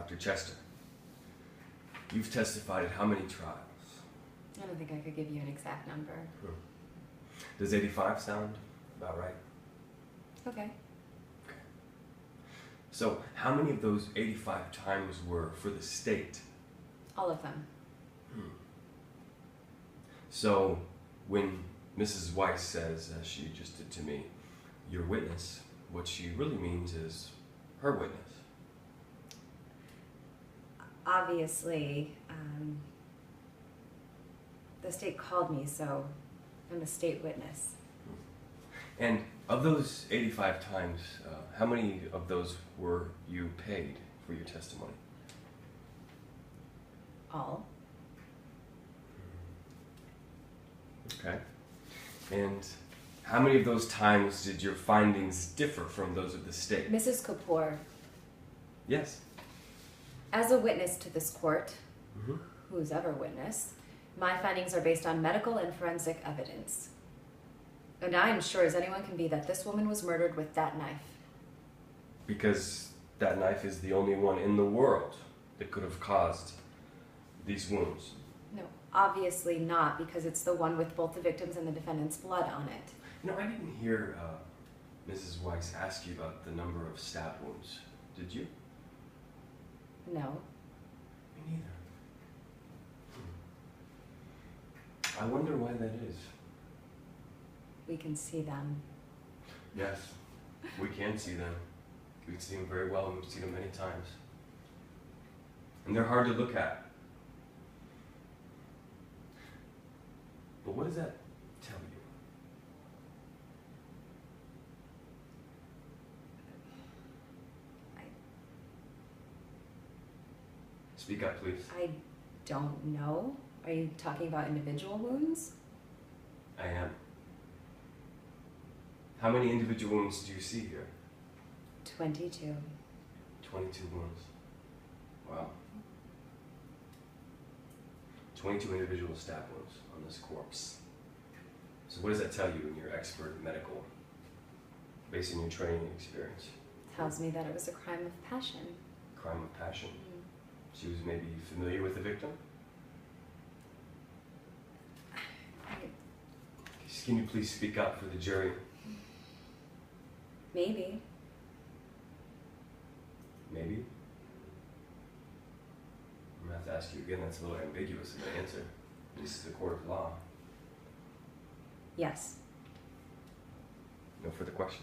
Dr. Chester, you've testified at how many trials? I don't think I could give you an exact number. Does 85 sound about right? Okay. So, how many of those 85 times were for the state? All of them. So, when Mrs. Weiss says, as she just did to me, your witness, what she really means is her witness. Obviously, the state called me, so I'm a state witness. And of those 85 times, how many of those were you paid for your testimony? All. Okay. And how many of those times did your findings differ from those of the state? Mrs. Kapoor, Yes. as a witness to this court, Mm-hmm. who's ever witnessed, my findings are based on medical and forensic evidence. And I am sure as anyone can be that this woman was murdered with that knife. Because that knife is the only one in the world that could have caused these wounds. No, obviously not, because it's the one with both the victims and the defendant's blood on it. You know, I didn't hear Mrs. Weiss ask you about the number of stab wounds. Did you? No. Me neither. I wonder why that is. We can see them. Yes, we can see them. We can see them very well, and we've seen them many times. And they're hard to look at. But what does that tell you? Speak up, please. I don't know. Are you talking about individual wounds? I am. How many individual wounds do you see here? 22. 22 wounds. Wow. 22 individual stab wounds on this corpse. So what does that tell you in your expert medical, based on your training and experience? Tells me that it was a crime of passion. Crime of passion. She was maybe familiar with the victim? Can you please speak up for the jury? Maybe. Maybe? I'm going to have to ask you again. That's a little ambiguous of an answer. This is a court of law. Yes. No further questions.